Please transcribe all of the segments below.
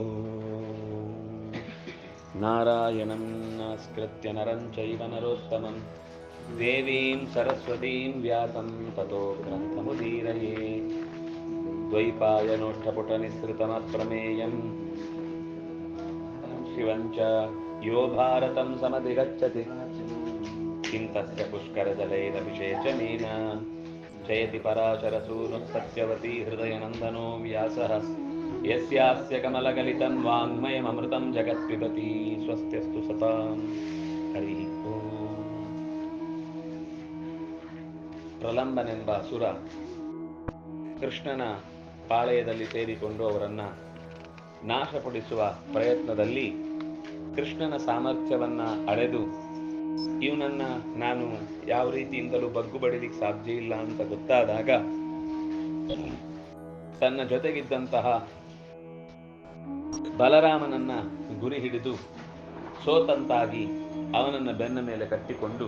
ಓಂ ನಾರಾಯಣಂ ನಮಸ್ಕೃತ್ಯ ನರಂ ಚೈವ ನರೋತ್ತಮಂ ದೇವೀಂ ಸರಸ್ವತೀಂ ವ್ಯಾಸಂ ತತೋ ಗ್ರಂಥಮುದೀರಯೇ ದ್ವೈಪಾಯನೋಷ್ಠಪುಟನಿಸೃತಮಪ್ರಮೇಯಂ ಶಿವಂಚ ಯೋ ಭಾರತಂ ಸಮಧಿಗಚ್ಚತಿ ಕಿಂ ತಸ್ಯ ಪುಷ್ಕರಜಲೈರಭಿಷೇಚನೇನ ಜಯತಿ ಪರಾಶರಸೂನುಃ ಸತ್ಯವತೀ ಹೃದಯನಂದನೋ ವ್ಯಾಸಃ ಯಸ್ಯಾಸ್ಯ ಕಮಲಗಲಿತಂ ವಾङ्ಮಯಮೃತಂ ಜಗತ್ಪಿಬತಿ ಸ್ವಸ್ತ್ಯಸ್ತು ಸತಾಂ ಹರಿ ಓಂ. ಪ್ರಲಂಬನೆಂಬ ಅಸುರ ಕೃಷ್ಣನ ಪಾಳೆಯದಲ್ಲಿ ಸೇರಿಕೊಂಡು ಅವರನ್ನ ನಾಶಪಡಿಸುವ ಪ್ರಯತ್ನದಲ್ಲಿ ಕೃಷ್ಣನ ಸಾಮರ್ಥ್ಯವನ್ನ ಅಳೆದು ಇವನನ್ನ ನಾನು ಯಾವ ರೀತಿಯಿಂದಲೂ ಬಗ್ಗು ಬಡಿಲಿಕ್ಕೆ ಸಾಧ್ಯ ಇಲ್ಲ ಅಂತ ಗೊತ್ತಾದಾಗ ತನ್ನ ಜೊತೆಗಿದ್ದಂತಹ ಬಲರಾಮನನ್ನ ಗುರಿ ಹಿಡಿದು ಸೋತಂತಾಗಿ ಅವನನ್ನ ಬೆನ್ನ ಮೇಲೆ ಕಟ್ಟಿಕೊಂಡು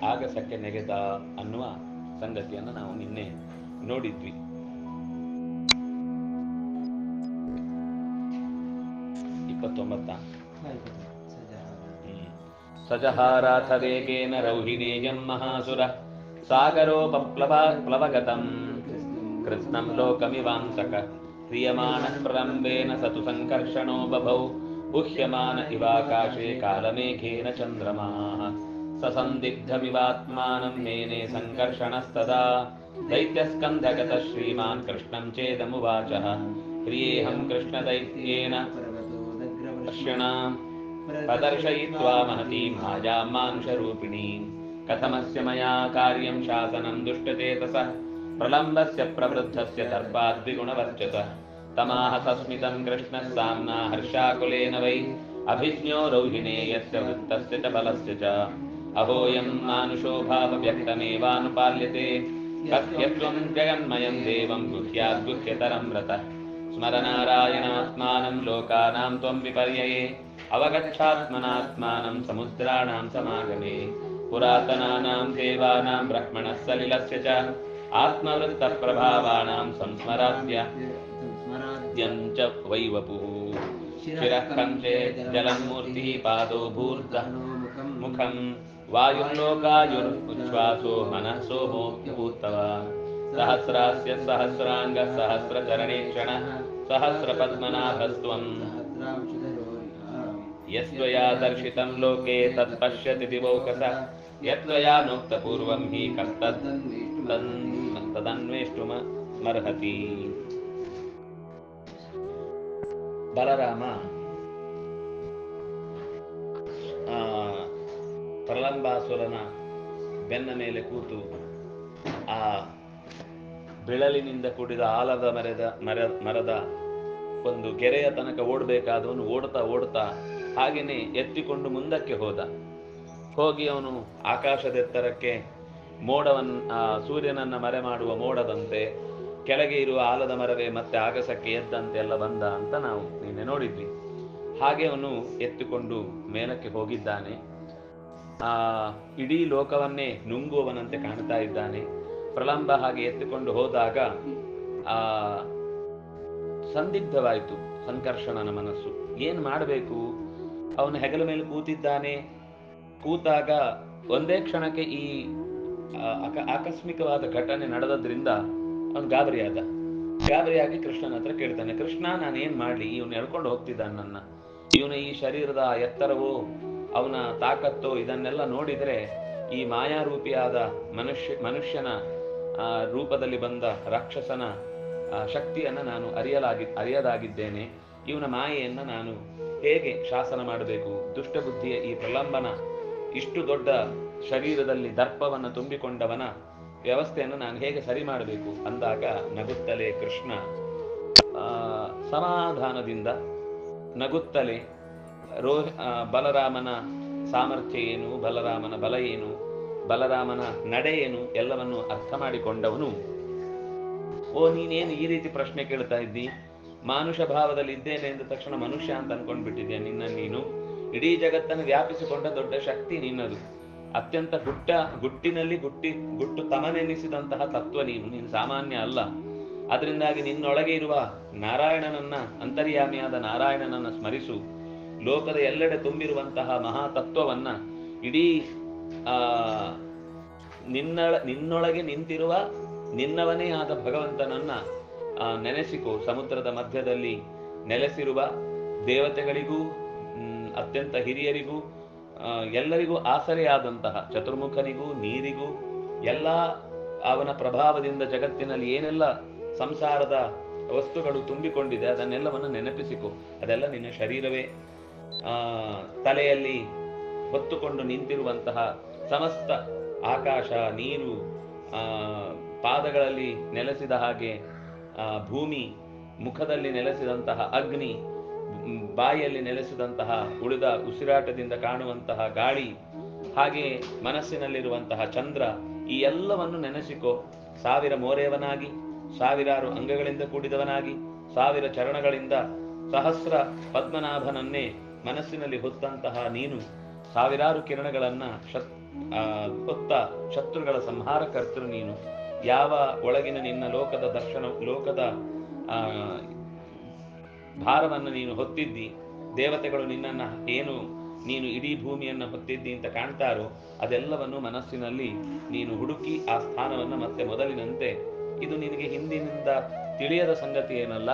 ಆಗಸಕ್ಕೆ ನೆಗೆದ ಅನ್ನುವ ಸಂಗತಿಯನ್ನು ನಾವು ನಿನ್ನೆ ನೋಡಿದ್ವಿ. ಸಜಹಾರಾಥ ವೇಗೇನ ರೌಹಿಣೇಯಂ ಮಹಾಸುರ ಸಾಗರೋ ಪ್ಲವಗತಂ ಕೃಷ್ಣಂ ಲೋಕಮಿವಾಂಸಕ ಕ್ರಿಯಮಾಣ ಪ್ರಲಂಬೇನ ಸತು ಸಂಕರ್ಷಣೋ ಬಭೌ ಗುಹ್ಯಮಾನ ಇವಾಕಾಶೇ ಕಾಲಮೇಘೇನ ಚಂದ್ರಮಾಃ ಸಸಂದಿಗ್ಧಮಿವಾತ್ಮಾನಂ ಮೇನೆ ಸಂಕರ್ಷಣಸ್ತದಾ ದೈತ್ಯಸ್ಕಂಧಗತಃ ಶ್ರೀಮಾನ್ ಕೃಷ್ಣಂ ಚೇದಮುವಾಚಃ ಪ್ರಿಯೇಹಂ ಕೃಷ್ಣದೈತ್ಯೇನ ದರ್ಶನಾಂ ಪ್ರದರ್ಶಯಿತ್ವಾ ಮಹತೀಂ ಮಾಯಾಂ ಮಾನುಷರೂಪಿಣೀಂ ಕಥಮಸ್ಯ ಮಯಾ ಕಾರ್ಯಂ ಶಾಸನಂ ದುಷ್ಟಚೇತಸಃ ಪ್ರಲಂಬಸ್ಯ ಪ್ರವೃದ್ಧಸ್ಯ ದರ್ಪಾದ್ವಿಗುಣವರ್ಚಸಃ ತಮಾಹ ಸಸ್ಮಿತಂ ಕೃಷ್ಣಃ ಸಾಮ್ನಾ ಹರ್ಷಾಕುಲೇನ ವೈ ಅಭಿಜ್ಞೋ ರೌಹಿಣೇಯಸ್ಯ ವೃತ್ತಸ್ಯ ಚ ಬಲಸ್ಯ ಚ ಅಹೋಯಂ ಮಾನುಷೋ ಭಾವವ್ಯಕ್ತಮೇವಾನುಪಾಲ್ಯತೆ ಕಥ್ಯತ್ವಂ ಜಗನ್ಮಯಂ ದೇವಂ ಗುಹ್ಯಾದ್ಗುಹ್ಯತರಂ ವ್ರತಃ ಸ್ಮರನಾರಾಯಣಾತ್ಮಾನಂ ಲೋಕಾನಾಂ ತ್ವಂ ವಿಪರ್ಯಯೇ ಅವಗಚ್ಛಾತ್ಮನಾತ್ಮಾನಂ ಸಮುದ್ರಾಣಾಂ ಸಮಾಗಮೇ ಪುರಾತನಾನಾಂ ದೇವಾನಾಂ ಬ್ರಹ್ಮಣಃ ಸಲಿಲಸ್ಯ ಚ ಆತ್ಮವೃತ್ತಪ್ರಭಾವಾನಾಂ ಸಂಸ್ಮರಾದ್ಯಂ ಚ ವೈವಪುಃ ಶಿರಃ ಕಂಚೆ ಜಲಮೂರ್ತಿಃ ಪಾದೋ ಭೂರ್ಧಃ ಮುಖಂ ವಾಯುರ್ಲೋಕಾಯುರುಚ್ಛ್ವಾಸೋ ಮನಃ ಸೋಮೋऽಪ್ಯಭೂತ್ತವ ಸಹಸ್ರಾಸ್ಯ ಸಹಸ್ರಾಂಗ ಸಹಸ್ರಚರಣೇಕ್ಷಣಃ ಸಹಸ್ರಪದ್ಮನಾಭಸ್ತ್ವಂ ಯಸ್ತ್ವಯಾ ದರ್ಶಿತಂ ಲೋಕೆ ತತ್ಪಶ್ಯತಿ ದಿವೌಕಸಃ ಯತ್ವಯಾ ನೋಕ್ತಪೂರ್ವಂ ಹಿ ತದನ್ವೇಷ್ಟುಮರ್ಹತಿ. ಬಲರಾಮ ಪ್ರಲಂಬಾಸುರನ ಬೆನ್ನ ಮೇಲೆ ಕೂತು ಆ ಬಿಳಲಿನಿಂದ ಕೂಡಿದ ಆಲದ ಮರದ ಒಂದು ಗೆರೆಯ ತನಕ ಓಡಬೇಕಾದವನು ಓಡ್ತಾ ಹಾಗೇನೆ ಎತ್ತಿಕೊಂಡು ಮುಂದಕ್ಕೆ ಹೋಗಿ ಅವನು ಆಕಾಶದೆತ್ತರಕ್ಕೆ ಸೂರ್ಯನನ್ನ ಮರೆ ಮಾಡುವ ಮೋಡದಂತೆ ಕೆಳಗೆ ಇರುವ ಆಲದ ಮರವೇ ಮತ್ತೆ ಆಗಸಕ್ಕೆ ಎದ್ದಂತೆ ಎಲ್ಲ ಬಂದ ಅಂತ ನಾವು ನಿನ್ನೆ ನೋಡಿದ್ವಿ. ಹಾಗೆ ಅವನು ಎತ್ತಿಕೊಂಡು ಮೇಲಕ್ಕೆ ಹೋಗಿದ್ದಾನೆ. ಇಡೀ ಲೋಕವನ್ನೇ ನುಂಗುವವನಂತೆ ಕಾಣ್ತಾ ಇದ್ದಾನೆ. ಪ್ರಲಂಬ ಹಾಗೆ ಎತ್ತಿಕೊಂಡು ಹೋದಾಗ ಸಂದಿಗ್ಧವಾಯಿತು ಸಂಕರ್ಷಣನ ಮನಸ್ಸು. ಏನ್ ಮಾಡಬೇಕು? ಅವನು ಹೆಗಲ ಮೇಲೆ ಕೂತಾಗ ಒಂದೇ ಕ್ಷಣಕ್ಕೆ ಈ ಆಕಸ್ಮಿಕವಾದ ಘಟನೆ ನಡೆದದ್ರಿಂದ ಅವನು ಗಾಬರಿಯಾಗಿ ಕೃಷ್ಣನ ಹತ್ರ ಕೇಳ್ತಾನೆ, ಕೃಷ್ಣ ನಾನೇನ್ ಮಾಡ್ಲಿ? ಇವನು ಎಳ್ಕೊಂಡು ಹೋಗ್ತಿದ್ದಾನೆ ನನ್ನ. ಇವನ ಈ ಶರೀರದ ಎತ್ತರವೋ ಅವನ ತಾಕತ್ತೋ ಇದನ್ನೆಲ್ಲ ನೋಡಿದ್ರೆ ಈ ಮಾಯಾರೂಪಿಯಾದ ಮನುಷ್ಯನ ರೂಪದಲ್ಲಿ ಬಂದ ರಾಕ್ಷಸನ ಶಕ್ತಿಯನ್ನ ನಾನು ಅರಿಯದಾಗಿದ್ದೇನೆ. ಇವನ ಮಾಯೆಯನ್ನ ನಾನು ಹೇಗೆ ಶಾಸನ ಮಾಡಬೇಕು? ದುಷ್ಟಬುದ್ಧಿಯ ಈ ಪ್ರಲಂಬನ ಇಷ್ಟು ದೊಡ್ಡ ಶರೀರದಲ್ಲಿ ದರ್ಪವನ್ನು ತುಂಬಿಕೊಂಡವನ ವ್ಯವಸ್ಥೆಯನ್ನು ನಾನು ಹೇಗೆ ಸರಿ ಮಾಡಬೇಕು ಅಂದಾಗ ನಗುತ್ತಲೇ ಕೃಷ್ಣ ಸಮಾಧಾನದಿಂದ ನಗುತ್ತಲೇ ಬಲರಾಮನ ಸಾಮರ್ಥ್ಯ ಏನು, ಬಲರಾಮನ ಬಲ ಏನು, ಬಲರಾಮನ ನಡೆ ಏನು ಎಲ್ಲವನ್ನು ಅರ್ಥ ಮಾಡಿಕೊಂಡವನು, ನೀನೇನು ಈ ರೀತಿ ಪ್ರಶ್ನೆ ಕೇಳ್ತಾ ಇದ್ದಿ? ಮಾನುಷ ಭಾವದಲ್ಲಿ ಇದ್ದೇನೆ ಎಂದ ತಕ್ಷಣ ಮನುಷ್ಯ ಅಂತ ಅನ್ಕೊಂಡ್ಬಿಟ್ಟಿದ್ಯಾ ನೀನು? ಇಡೀ ಜಗತ್ತನ್ನು ವ್ಯಾಪಿಸಿಕೊಂಡ ದೊಡ್ಡ ಶಕ್ತಿ ನಿನ್ನದು. ಅತ್ಯಂತ ಗುಟ್ಟು ತಮನೆನಿಸಿದಂತಹ ತತ್ವ ನೀನು ಸಾಮಾನ್ಯ ಅಲ್ಲ. ಅದರಿಂದಾಗಿ ನಿನ್ನೊಳಗೆ ಇರುವ ನಾರಾಯಣನನ್ನ, ಅಂತರ್ಯಾಮಿಯಾದ ನಾರಾಯಣನನ್ನ ಸ್ಮರಿಸು. ಲೋಕದ ಎಲ್ಲೆಡೆ ತುಂಬಿರುವಂತಹ ಮಹಾತತ್ವವನ್ನ, ಇಡೀ ನಿನ್ನೊಳಗೆ ನಿಂತಿರುವ ನಿನ್ನವನೇ ಆದ ಭಗವಂತನನ್ನ ನೆನೆಸಿಕೋ. ಸಮುದ್ರದ ಮಧ್ಯದಲ್ಲಿ ನೆಲೆಸಿರುವ ದೇವತೆಗಳಿಗೂ ಅತ್ಯಂತ ಹಿರಿಯರಿಗೂ ಎಲ್ಲರಿಗೂ ಆಸರೆಯಾದಂತಹ ಚತುರ್ಮುಖನಿಗೂ ನೀರಿಗೂ ಎಲ್ಲ ಅವನ ಪ್ರಭಾವದಿಂದ ಜಗತ್ತಿನಲ್ಲಿ ಏನೆಲ್ಲ ಸಂಸಾರದ ವಸ್ತುಗಳು ತುಂಬಿಕೊಂಡಿದೆ ಅದನ್ನೆಲ್ಲವನ್ನು ನೆನಪಿಸಿಕೊ. ಅದೆಲ್ಲ ನಿನ್ನ ಶರೀರವೇ. ತಲೆಯಲ್ಲಿ ಹೊತ್ತುಕೊಂಡು ನಿಂತಿರುವಂತಹ ಸಮಸ್ತ ಆಕಾಶ, ನೀರು, ಪಾದಗಳಲ್ಲಿ ನೆಲೆಸಿದ ಹಾಗೆ ಭೂಮಿ, ಮುಖದಲ್ಲಿ ನೆಲೆಸಿದಂತಹ ಅಗ್ನಿ, ಬಾಯಿಯಲ್ಲಿ ನೆಲೆಸಿದಂತಹ ಉಳಿದ ಉಸಿರಾಟದಿಂದ ಕಾಣುವಂತಹ ಗಾಳಿ, ಹಾಗೆ ಮನಸ್ಸಿನಲ್ಲಿರುವಂತಹ ಚಂದ್ರ, ಈ ಎಲ್ಲವನ್ನು ನೆನೆಸಿಕೋ. 1000 ಮೋರೆಯವನಾಗಿ, 1000 ಅಂಗಗಳಿಂದ ಕೂಡಿದವನಾಗಿ, 1000 ಚರಣಗಳಿಂದ ಸಹಸ್ರ ಪದ್ಮನಾಭನನ್ನೇ ಮನಸ್ಸಿನಲ್ಲಿ ಹೊತ್ತಂತಹ ನೀನು 1000 ಕಿರಣಗಳನ್ನ ಹೊತ್ತ ಶತ್ರುಗಳ ಸಂಹಾರ ಕರ್ತೃ ನೀನು. ಯಾವ ಒಳಗಿನ ನಿನ್ನ ಲೋಕದ ದರ್ಶನ, ಲೋಕದ ಭಾರವನ್ನು ನೀನು ಹೊತ್ತಿದ್ದಿ, ದೇವತೆಗಳು ನಿನ್ನನ್ನು ಏನು ನೀನು ಇಡೀ ಭೂಮಿಯನ್ನು ಹೊತ್ತಿದ್ದಿ ಅಂತ ಕಾಣ್ತಾರೋ ಅದೆಲ್ಲವನ್ನು ಮನಸ್ಸಿನಲ್ಲಿ ನೀನು ಹುಡುಕಿ ಆ ಸ್ಥಾನವನ್ನು ಮತ್ತೆ ಮೊದಲಿನಂತೆ, ಇದು ನಿನಗೆ ಹಿಂದಿನಿಂದ ತಿಳಿಯದ ಸಂಗತಿ ಏನಲ್ಲ,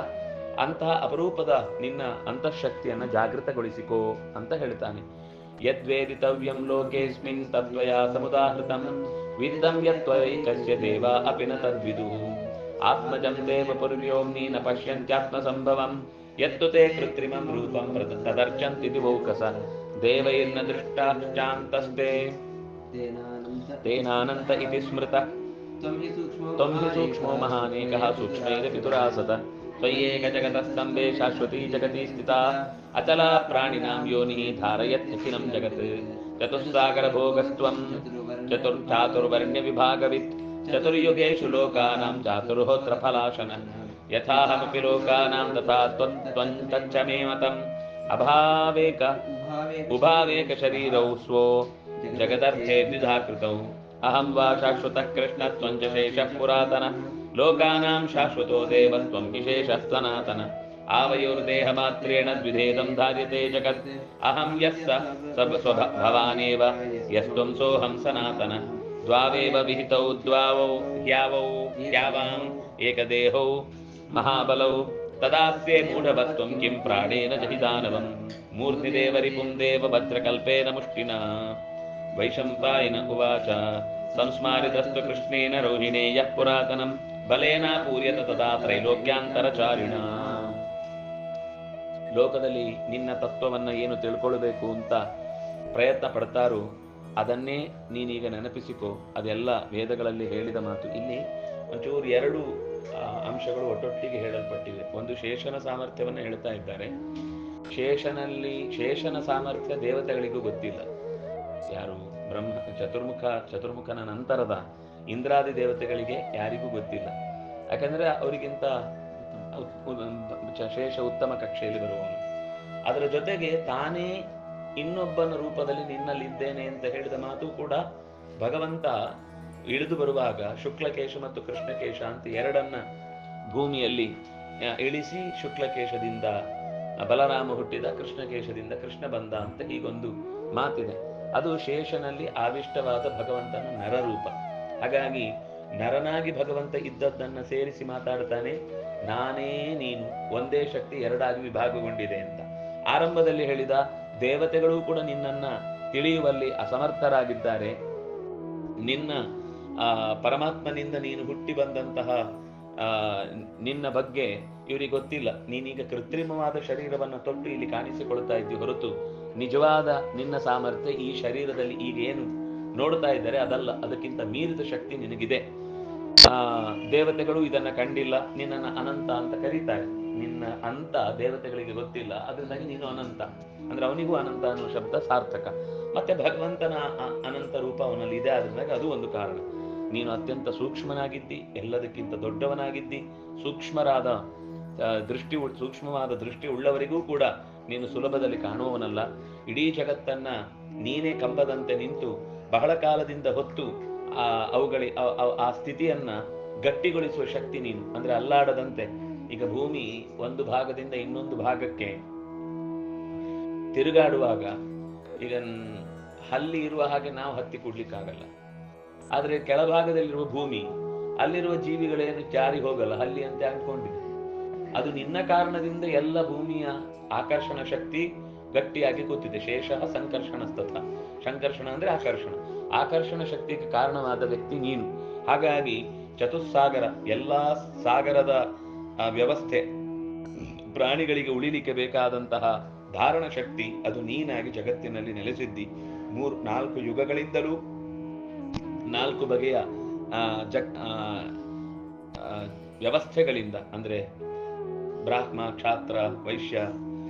ಅಂತಹ ಅಪರೂಪದ ನಿನ್ನ ಅಂತಃಶಕ್ತಿಯನ್ನು ಜಾಗೃತಗೊಳಿಸಿಕೋ ಅಂತ ಹೇಳ್ತಾನೆ. ಯದ್ವೇದಿತವ್ಯಂ ಲೋಕೇಸ್ಮಿನ್ ತದ್ವಯಾ ಸಮುದಾಹೃತಂ ವಿದಿತಂ ಯತ್ವೈಕಸ್ಯ ದೇವಾ ಅಪಿ ನ ತದ್ವಿದುಃ ಆತ್ಮಜಂ ದೇವ ಪುರ್ಯೋಮ್ನಿ ನ ಪಶ್ಯಂತ್ಯಾತ್ಮ ಸಂಭವಂ ಯತ್ತು ತೇ ಕೃತ್ರಿಮಂ ರೂಪಂ ತದರ್ಚಂತಿ ದಿವೌಕಸ ದೇವೈರ್ನ ದೃಷ್ಟಾಶ್ಚಾಂತಸ್ತೆ ತೇನಾನಂತ ಇತಿ ಸ್ಮೃತ ತ್ವಂ ಹಿ ಸೂಕ್ಷ್ಮೋ ಮಹಾನೇಕಃ ಸೂಕ್ಷ್ಮೈರಪಿ ದುರಾಸತ ತ್ವಯ್ಯೇಕ ಜಗತಸ್ತಂಭೆ ಶಾಶ್ವತೀ ಜಗತಿ ಸ್ಥಿತಾ ಅಚಲಾ ಪ್ರಾಣಿನಾಂ ಯೋನಿಃ ಧಾರಯತ್ಯಖಿಲಂ ಜಗತ್ ಚತುಸ್ಸಾಗರ ಭೋಗಸ್ತ್ವಂ ಚಾತುರ್ವರ್ಣ್ಯ ವಿಭಾಗವಿತ್ ಚತುರ್ಯುಗೇಷು ಲೋಕಾನಾಂ ಚಾತುರ್ಹೋತ್ರ ಫಲಾಶನ ಯಥಾಹಮಪಿ ಲೋಕಾನಾಂ ತಥಾ ತ್ವಂ ತಚ್ಚ ಮೇ ಮತಂ ಉಭಾವೇಕ ಶರೀರೌ ಸ್ವೋ ಜಗದರ್ಥೇ ದ್ವಿಧಾ ಕೃತೌ ಅಹಂ ವಾ ಶಾಶ್ವತಃ ಕೃಷ್ಣ ತ್ವಂ ಚ ಶೇಷಃ ಪುರಾತನ ಲೋಕಾನಾಂ ಶಾಶ್ವತೋ ದೇವ ತ್ವಂ ಹಿ ಶೇಷಃ ಸನಾತನ ಆವಯೋರ್ದೇಹ ಮಾತ್ರೇಣ ದ್ವಿಧೇದಂ ಧಾರ್ಯತೆ ಜಗತ್ ಅಹಂ ಯಸ್ಸ ಭವಾನೇವ ಯಸ್ತ್ವಂ ಸೋಹಂ ಸನಾತನ ದ್ವಾವೇವ ವಿಹಿತೌ ದ್ವಾವೌ ಹ್ಯಾವಾಂ ಏಕದೇಹೌ ಮಹಾಬಲೌ ತದಾಸ್ಯೇ ಮೂಢವತ್ವಂ ಕಿಂ ಪ್ರಾಣೇನ ಜಹಿ ದಾನವಂ ಮೂರ್ತಿದೇವ ರಿಪುಂ ದೇವ ಭದ್ರಕಲ್ಪೇನ ಮುಷ್ಟಿನ. ವೈಶಂಪಾಯನ ಉವಾಚ ಸಂಸ್ಮಾರಿತಸ್ತು ಕೃಷ್ಣೇನ ರೋಹಿಣೇಯ ಪುರಾತನಂ ಬಲೇನ ಪೂರ್ಯತ ತದಾ ತ್ರೈಲೋಕ್ಯಾಂತರಚಾರಿಣ. ಲೋಕದಲ್ಲಿ ನಿನ್ನ ತತ್ವವನ್ನ ಏನು ತಿಳ್ಕೊಳ್ಬೇಕು ಅಂತ ಪ್ರಯತ್ನ ಪಡ್ತಾರೋ ಅದನ್ನೇ ನೀನೀಗ ನೆನಪಿಸಿಕೋ. ಅದೆಲ್ಲ ವೇದಗಳಲ್ಲಿ ಹೇಳಿದ ಮಾತು. ಇಲ್ಲಿ ಒಂಚೂರು 2 ಅಂಶಗಳು ಒಟ್ಟೊಟ್ಟಿಗೆ ಹೇಳಲ್ಪಟ್ಟಿವೆ. ಒಂದು ಶೇಷನ ಸಾಮರ್ಥ್ಯವನ್ನು ಹೇಳ್ತಾ ಇದ್ದಾರೆ. ಶೇಷನ ಸಾಮರ್ಥ್ಯ ದೇವತೆಗಳಿಗೂ ಗೊತ್ತಿಲ್ಲ. ಯಾರು ಚತುರ್ಮುಖನ ನಂತರದ ಇಂದ್ರಾದಿ ದೇವತೆಗಳಿಗೆ ಯಾರಿಗೂ ಗೊತ್ತಿಲ್ಲ. ಯಾಕಂದ್ರೆ ಅವರಿಗಿಂತ ಶೇಷ ಉತ್ತಮ ಕಕ್ಷೆಯಲ್ಲಿ ಬರುವವನು. ಅದರ ಜೊತೆಗೆ ತಾನೇ ಇನ್ನೊಬ್ಬನ ರೂಪದಲ್ಲಿ ನಿನ್ನಲ್ಲಿದ್ದೇನೆ ಅಂತ ಹೇಳಿದ ಮಾತು ಕೂಡ ಭಗವಂತ ಇಳಿದು ಬರುವಾಗ ಶುಕ್ಲಕೇಶ ಮತ್ತು ಕೃಷ್ಣಕೇಶ ಅಂತ 2 ಭೂಮಿಯಲ್ಲಿ ಇಳಿಸಿ, ಶುಕ್ಲಕೇಶದಿಂದ ಬಲರಾಮ ಹುಟ್ಟಿದ, ಕೃಷ್ಣಕೇಶದಿಂದ ಕೃಷ್ಣ ಬಂದ ಅಂತ ಹೀಗೊಂದು ಮಾತಿದೆ. ಅದು ಶೇಷನಲ್ಲಿ ಆವಿಷ್ಟವಾದ ಭಗವಂತನ ನರರೂಪ. ಹಾಗಾಗಿ ನರನಾಗಿ ಭಗವಂತ ಇದ್ದದ್ದನ್ನ ಸೇರಿಸಿ ಮಾತಾಡ್ತಾನೆ. ನಾನೇ ನೀನು ಒಂದೇ ಶಕ್ತಿ 2 ವಿಭಾಗಗೊಂಡಿದೆ ಅಂತ. ಆರಂಭದಲ್ಲಿ ಹೇಳಿದ ದೇವತೆಗಳು ಕೂಡ ನಿನ್ನನ್ನ ತಿಳಿಯುವಲ್ಲಿ ಅಸಮರ್ಥರಾಗಿದ್ದಾರೆ. ನಿನ್ನ ಪರಮಾತ್ಮನಿಂದ ನೀನು ಹುಟ್ಟಿ ಬಂದಂತಹ ನಿನ್ನ ಬಗ್ಗೆ ಇವರಿಗೆ ಗೊತ್ತಿಲ್ಲ. ನೀನೀಗ ಕೃತ್ರಿಮವಾದ ಶರೀರವನ್ನು ತೊಟ್ಟು ಇಲ್ಲಿ ಕಾಣಿಸಿಕೊಳ್ತಾ ಇದ್ದೀವಿ ಹೊರತು ನಿಜವಾದ ನಿನ್ನ ಸಾಮರ್ಥ್ಯ ಈ ಶರೀರದಲ್ಲಿ ಈಗ ಏನು ನೋಡ್ತಾ ಇದ್ದಾರೆ ಅದಲ್ಲ. ಅದಕ್ಕಿಂತ ಮೀರಿದ ಶಕ್ತಿ ನಿನಗಿದೆ. ದೇವತೆಗಳು ಇದನ್ನ ಕಂಡಿಲ್ಲ. ನಿನ್ನನ್ನು ಅನಂತ ಅಂತ ಕರೀತಾರೆ. ನಿನ್ನ ಅಂತ ದೇವತೆಗಳಿಗೆ ಗೊತ್ತಿಲ್ಲ. ಅದರಿಂದಾಗಿ ನೀನು ಅನಂತ ಅಂದ್ರೆ ಅವನಿಗೂ ಅನಂತ ಅನ್ನೋ ಶಬ್ದ ಸಾರ್ಥಕ. ಮತ್ತೆ ಭಗವಂತನ ಅನಂತ ರೂಪ ಅವನಲ್ಲಿ ಇದೆ. ಆದ್ರಿಂದಾಗಿ ಅದು ಒಂದು ಕಾರಣ. ನೀನು ಅತ್ಯಂತ ಸೂಕ್ಷ್ಮನಾಗಿದ್ದಿ, ಎಲ್ಲದಕ್ಕಿಂತ ದೊಡ್ಡವನಾಗಿದ್ದಿ. ಸೂಕ್ಷ್ಮವಾದ ದೃಷ್ಟಿ ಉಳ್ಳವರಿಗೂ ಕೂಡ ನೀನು ಸುಲಭದಲ್ಲಿ ಕಾಣುವವನಲ್ಲ. ಇಡೀ ಜಗತ್ತನ್ನ ನೀನೇ ಕಂಬದಂತೆ ನಿಂತು ಬಹಳ ಕಾಲದಿಂದ ಹೊತ್ತು ಆ ಸ್ಥಿತಿಯನ್ನ ಗಟ್ಟಿಗೊಳಿಸುವ ಶಕ್ತಿ ನೀನು, ಅಂದ್ರೆ ಅಲ್ಲಾಡದಂತೆ. ಈಗ ಭೂಮಿ ಒಂದು ಭಾಗದಿಂದ ಇನ್ನೊಂದು ಭಾಗಕ್ಕೆ ತಿರುಗಾಡುವಾಗ ಈಗ ಹಲ್ಲಿ ಇರುವ ಹಾಗೆ ನಾವು ಹತ್ತಿ ಕೊಡ್ಲಿಕ್ಕಾಗಲ್ಲ. ಆದ್ರೆ ಕೆಳಭಾಗದಲ್ಲಿರುವ ಭೂಮಿ, ಅಲ್ಲಿರುವ ಜೀವಿಗಳೇನು ಜಾರಿ ಹೋಗಲ್ಲ, ಹಲ್ಲಿ ಅಂತೆ ಅಂದ್ಕೊಂಡಿದೆ. ಅದು ನಿನ್ನ ಕಾರಣದಿಂದ ಎಲ್ಲ ಭೂಮಿಯ ಆಕರ್ಷಣ ಶಕ್ತಿ ಗಟ್ಟಿಯಾಗಿ ಕೂತಿದೆ. ಶೇಷ ಸಂಕರ್ಷಣಸ್ತಥ. ಸಂಕರ್ಷಣ ಅಂದ್ರೆ ಆಕರ್ಷಣ. ಆಕರ್ಷಣ ಶಕ್ತಿಗೆ ಕಾರಣವಾದ ವ್ಯಕ್ತಿ ನೀನು. ಹಾಗಾಗಿ ಚತುಸ್ಸಾಗರ, ಎಲ್ಲಾ ಸಾಗರದ ವ್ಯವಸ್ಥೆ, ಪ್ರಾಣಿಗಳಿಗೆ ಉಳಿಲಿಕ್ಕೆ ಬೇಕಾದಂತಹ ಧಾರಣ ಶಕ್ತಿ ಅದು ನೀನಾಗಿ ಜಗತ್ತಿನಲ್ಲಿ ನೆಲೆಸಿದ್ದಿ. 4 ಯುಗಗಳಿಂದಲೂ 4 ಬಗೆಯ ವ್ಯವಸ್ಥೆಗಳಿಂದ, ಅಂದ್ರೆ ಬ್ರಾಹ್ಮ, ಕ್ಷಾತ್ರ, ವೈಶ್ಯ,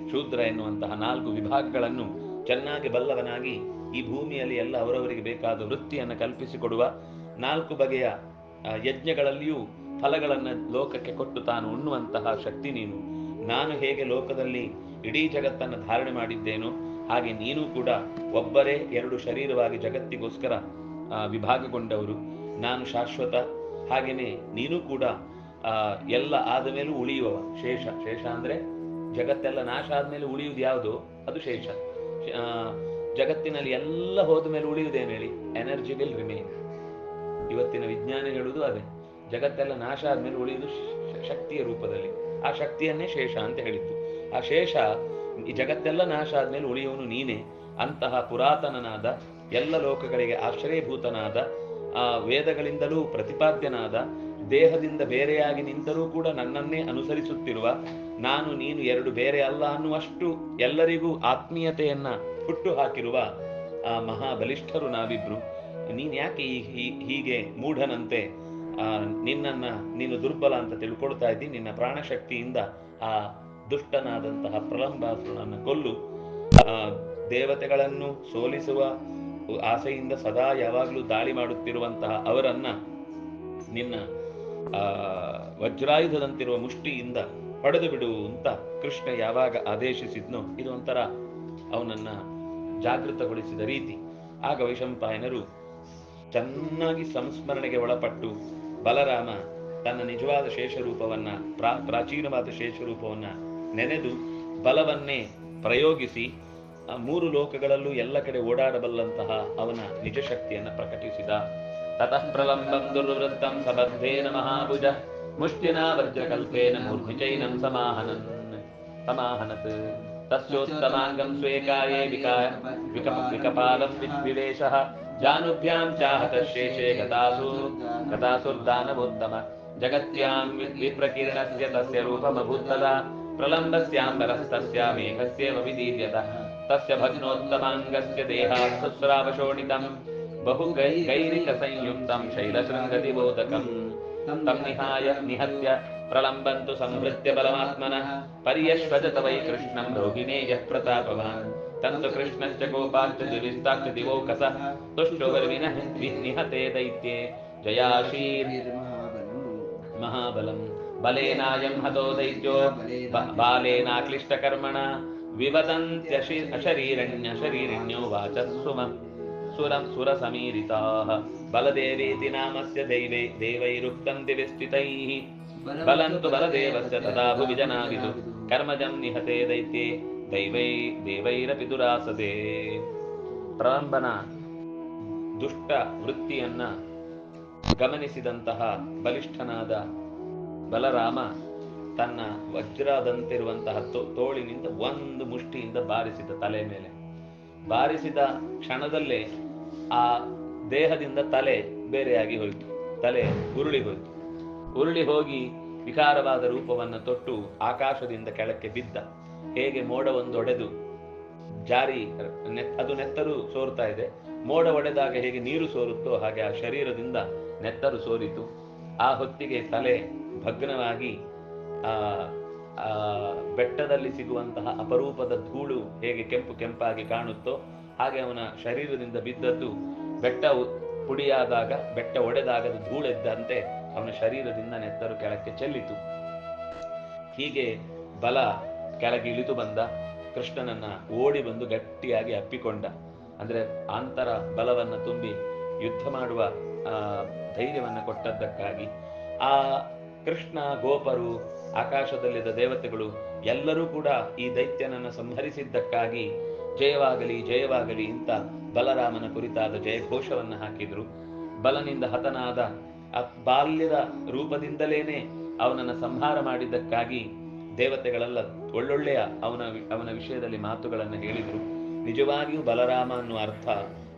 ಶೂದ್ರ ಎನ್ನುವಂತಹ 4 ವಿಭಾಗಗಳನ್ನು ಚೆನ್ನಾಗಿ ಬಲ್ಲವನಾಗಿ ಈ ಭೂಮಿಯಲ್ಲಿ ಎಲ್ಲ ಅವರವರಿಗೆ ಬೇಕಾದ ವೃತ್ತಿಯನ್ನು ಕಲ್ಪಿಸಿಕೊಡುವ 4 ಬಗೆಯ ಯಜ್ಞಗಳಲ್ಲಿಯೂ ಫಲಗಳನ್ನು ಲೋಕಕ್ಕೆ ಕೊಟ್ಟು ತಾನು ಉಣ್ಣುವಂತಹ ಶಕ್ತಿ ನೀನು. ನಾನು ಹೇಗೆ ಲೋಕದಲ್ಲಿ ಇಡೀ ಜಗತ್ತನ್ನು ಧಾರಣೆ ಮಾಡಿದ್ದೇನೋ ಹಾಗೆ ನೀನು ಕೂಡ ಒಬ್ಬರೇ 2 ಶರೀರವಾಗಿ ಜಗತ್ತಿಗೋಸ್ಕರ ವಿಭಾಗಗೊಂಡವರು. ನಾನು ಶಾಶ್ವತ, ಹಾಗೇನೆ ನೀನು ಕೂಡ ಎಲ್ಲ ಆದ ಮೇಲೂ ಉಳಿಯುವವ. ಶೇಷ. ಶೇಷ ಅಂದ್ರೆ ಜಗತ್ತೆಲ್ಲ ನಾಶ ಆದ್ಮೇಲೆ ಉಳಿಯುವುದು ಯಾವುದು? ಅದು ಶೇಷ. ಜಗತ್ತಿನಲ್ಲಿ ಎಲ್ಲ ಹೋದ ಮೇಲೆ ಉಳಿಯುವುದೇನು ಹೇಳಿ? Energy will remain. ಇವತ್ತಿನ ವಿಜ್ಞಾನ ಹೇಳುವುದು ಅದೇ. ಜಗತ್ತೆಲ್ಲ ನಾಶ ಆದ್ಮೇಲೆ ಉಳಿಯುವುದು ಶಕ್ತಿಯ ರೂಪದಲ್ಲಿ. ಆ ಶಕ್ತಿಯನ್ನೇ ಶೇಷ ಅಂತ ಹೇಳಿದ್ದು. ಆ ಶೇಷ, ಈ ಜಗತ್ತೆಲ್ಲ ನಾಶ ಆದ್ಮೇಲೆ ಉಳಿಯುವನು ನೀನೇ. ಅಂತಹ ಪುರಾತನನಾದ, ಎಲ್ಲ ಲೋಕಗಳಿಗೆ ಆಶ್ರಯಭೂತನಾದ, ವೇದಗಳಿಂದಲೂ ಪ್ರತಿಪಾದ್ಯನಾದ, ದೇಹದಿಂದ ಬೇರೆಯಾಗಿ ನಿಂತರೂ ಕೂಡ ನನ್ನನ್ನೇ ಅನುಸರಿಸುತ್ತಿರುವ, ನಾನು ನೀನು 2 ಬೇರೆ ಅಲ್ಲ ಅನ್ನುವಷ್ಟು ಎಲ್ಲರಿಗೂ ಆತ್ಮೀಯತೆಯನ್ನ ಹುಟ್ಟು ಹಾಕಿರುವ ಮಹಾಬಲಿಷ್ಠರು ನಾವಿಬ್ರು. ನೀನ್ ಯಾಕೆ ಹೀಗೆ ಮೂಢನಂತೆ ನಿನ್ನನ್ನ ನೀನು ದುರ್ಬಲ ಅಂತ ತಿಳ್ಕೊಳ್ತಾ ಇದ್ದಿ? ನಿನ್ನ ಪ್ರಾಣಶಕ್ತಿಯಿಂದ ಆ ದುಷ್ಟನಾದಂತಹ ಪ್ರಲಂಬಾಸುರನನ್ನು ಕೊಲ್ಲು. ದೇವತೆಗಳನ್ನು ಸೋಲಿಸುವ ಆಸೆಯಿಂದ ಸದಾ ಯಾವಾಗಲೂ ದಾಳಿ ಮಾಡುತ್ತಿರುವಂತಹ ಅವರನ್ನ ನಿನ್ನ ವಜ್ರಾಯುಧದಂತಿರುವ ಮುಷ್ಟಿಯಿಂದ ಹೊಡೆದು ಬಿಡು ಅಂತ ಕೃಷ್ಣ ಯಾವಾಗ ಆದೇಶಿಸಿದ್ನೋ, ಇದು ಒಂಥರ ಅವನನ್ನ ಜಾಗೃತಗೊಳಿಸಿದ ರೀತಿ. ಆಗ ವೈಶಂಪಾಯನರು ಚೆನ್ನಾಗಿ ಸಂಸ್ಮರಣೆಗೆ ಒಳಪಟ್ಟು ಬಲರಾಮ ತನ್ನ ನಿಜವಾದ ಶೇಷರೂಪವನ್ನ, ಪ್ರಾಚೀನವಾದ ಶೇಷರೂಪವನ್ನ ನೆನೆದು ಬಲವನ್ನೇ ಪ್ರಯೋಗಿಸಿ 3 ಲೋಕಗಳಲ್ಲೂ ಎಲ್ಲ ಕಡೆ ಓಡಾಡಬಲ್ಲಂತಹ ಅವನ ನಿಜ ಶಕ್ತಿಯನ್ನ ಪ್ರಕಟಿಸಿದ. ತತಃ ಪ್ರಲಂಬಂ ದುರ್ವೃತ್ತಂ ಸಬದ್ಧೇನ ಮಹಾಭುಜ ಮುಷ್ಟಿನಾ ವಜ್ರಕಲ್ಪೇನ ಮೂರ್ಧಿಚೈನಂ ಸಮಾಹನತ್ ತಸ್ಯೋತ್ತಮಾಂಗಂ ಸ್ವೇಕಾಯೇ ವಿಕಪಾಲಂ ವಿವೇಶಃ ಜಾನುಭ್ಯಾಂ ಚಾಹತ ಶೇಷೇ ಗತಾಸುರ್ದಾನವೋತ್ತಮ ಜಗತ್ಯಾಂ ವಿಪ್ರಕೀರ್ಣಸ್ಯ ತಸ್ಯ ರೂಪಮಭೂತ್ತದ ಪ್ರಲಂಬಸ್ಯಾಂಬರಸ್ತಸ್ಯ ಮೇಘಸ್ಯೇವ ವಿದೀರ್ಯತಃ ತಸ್ಯ ಭಗ್ನೋತ್ತಮಾಂಗಸ್ಯ ದೇಹಾತ್ ಸುಸ್ರಾವಶೋಣಿತಂ ಬಹು ಗೈರಿಕ ಸಂಯುಕ್ತಂ ಶೈಲಶೃಂಗದಿಬೋಧಕಂ ತಂ ನಿಹತ್ಯ ಪ್ರಲಂಬಂತು ಸಂಹೃತ್ಯ ಬಲಮಾತ್ಮನಃ ಪರ್ಯಶ್ವಜತ ವೈ ಕೃಷ್ಣಂ ರೋಹಿಣೇಯಃ ಪ್ರತಾಪವಾನ್ ತಂತು ಕೃಷ್ಣಶ್ಚ ಗೋಪಾಶ್ಚ ದಿವಿಸ್ತಾಶ್ಚ ದಿವೋಕಸಃ ತುಷ್ಟೋ ನಿಹತೆ ದೈತ್ಯೇ ಜಯಾಶೀರ್ ಮಹಾಬಲಂ ಬಲೇನಾಯಂ ಹತೋ ದೈತ್ಯೋ ಬಾಲೇನಾಕ್ಲಿಷ್ಟಕರ್ಮಣ ವಿವದಂತ್ಯಶರೀರಣ್ಯೋ ವಾಚಸ್ಸುಮ ಸುರಸಮೀರಿತಾಃ ಬಲದೇವೇತಿ ನಾಮಸ್ಯ ದೇವೈರುಕ್ತಂ ದಿವಿಸ್ಥಿತೈಃ ಬಲಂತು ಬಲದೇವಸ್ಯ ತದಾ ಭುವಿ ಜನಾವಿದು ಕರ್ಮಜಂ ನಿಹತೆ ದೈತ್ಯೇ ದೇವೈರಪಿ ದುರಾಸದೆ. ಪ್ರಲಂಬನ ದುಷ್ಟ ವೃತ್ತಿಯನ್ನ ಗಮನಿಸಿದಂತಹ ಬಲಿಷ್ಠನಾದ ಬಲರಾಮ ತನ್ನ ವಜ್ರದಂತಿರುವಂತಹ ತೋಳಿನಿಂದ ಒಂದು ಮುಷ್ಟಿಯಿಂದ ಬಾರಿಸಿದ ತಲೆ ಮೇಲೆ. ಬಾರಿಸಿದ ಕ್ಷಣದಲ್ಲೇ ಆ ದೇಹದಿಂದ ತಲೆ ಬೇರೆಯಾಗಿ ಹೋಯಿತು. ತಲೆ ಉರುಳಿ ಹೋಯಿತು. ಉರುಳಿ ಹೋಗಿ ವಿಕಾರವಾದ ರೂಪವನ್ನು ತೊಟ್ಟು ಆಕಾಶದಿಂದ ಕೆಳಕ್ಕೆ ಬಿದ್ದ. ಹೇಗೆ ಮೋಡ ಒಂದು ಒಡೆದು ಜಾರಿ ಅದು ನೆತ್ತರು ಸೋರ್ತಾ ಇದೆ, ಮೋಡ ಒಡೆದಾಗ ಹೇಗೆ ನೀರು ಸೋರುತ್ತೋ ಹಾಗೆ ಆ ಶರೀರದಿಂದ ನೆತ್ತರು ಸೋರಿತು. ಆ ಹೊತ್ತಿಗೆ ತಲೆ ಭಗ್ನವಾಗಿ ಬೆಟ್ಟದಲ್ಲಿ ಸಿಗುವಂತಹ ಅಪರೂಪದ ಧೂಳು ಹೇಗೆ ಕೆಂಪಾಗಿ ಕಾಣುತ್ತೋ ಹಾಗೆ ಅವನ ಶರೀರದಿಂದ ಬಿದ್ದದ್ದು ಬೆಟ್ಟ ಪುಡಿಯಾದಾಗ, ಬೆಟ್ಟ ಒಡೆದಾಗದ ಧೂಳೆದ್ದಂತೆ ಅವನ ಶರೀರದಿಂದ ನೆತ್ತರು ಕೆಳಕ್ಕೆ ಚೆಲ್ಲಿತು. ಹೀಗೆ ಬಲ ಕೆಳಗೆ ಇಳಿದು ಬಂದ. ಕೃಷ್ಣನನ್ನ ಓಡಿ ಬಂದು ಗಟ್ಟಿಯಾಗಿ ಅಪ್ಪಿಕೊಂಡ. ಅಂದ್ರೆ ಆಂತರ ಬಲವನ್ನ ತುಂಬಿ ಯುದ್ಧ ಮಾಡುವ ಧೈರ್ಯವನ್ನ ಕೊಟ್ಟದ್ದಕ್ಕಾಗಿ ಆ ಕೃಷ್ಣ, ಗೋಪರು, ಆಕಾಶದಲ್ಲಿದ್ದ ದೇವತೆಗಳು ಎಲ್ಲರೂ ಕೂಡ ಈ ದೈತ್ಯನನ್ನು ಸಂಹರಿಸಿದ್ದಕ್ಕಾಗಿ ಜಯವಾಗಲಿ ಜಯವಾಗಲಿ ಅಂತ ಬಲರಾಮನ ಕುರಿತಾದ ಜಯಘೋಷವನ್ನು ಹಾಕಿದ್ರು. ಬಲನಿಂದ ಹತನಾದ ಬಾಲ್ಯದ ರೂಪದಿಂದಲೇನೆ ಅವನನ್ನು ಸಂಹಾರ ಮಾಡಿದ್ದಕ್ಕಾಗಿ ದೇವತೆಗಳೆಲ್ಲ ಒಳ್ಳೊಳ್ಳೆಯ ಅವನ ವಿಷಯದಲ್ಲಿ ಮಾತುಗಳನ್ನು ಹೇಳಿದ್ರು. ನಿಜವಾಗಿಯೂ ಬಲರಾಮ ಅನ್ನುವ ಅರ್ಥ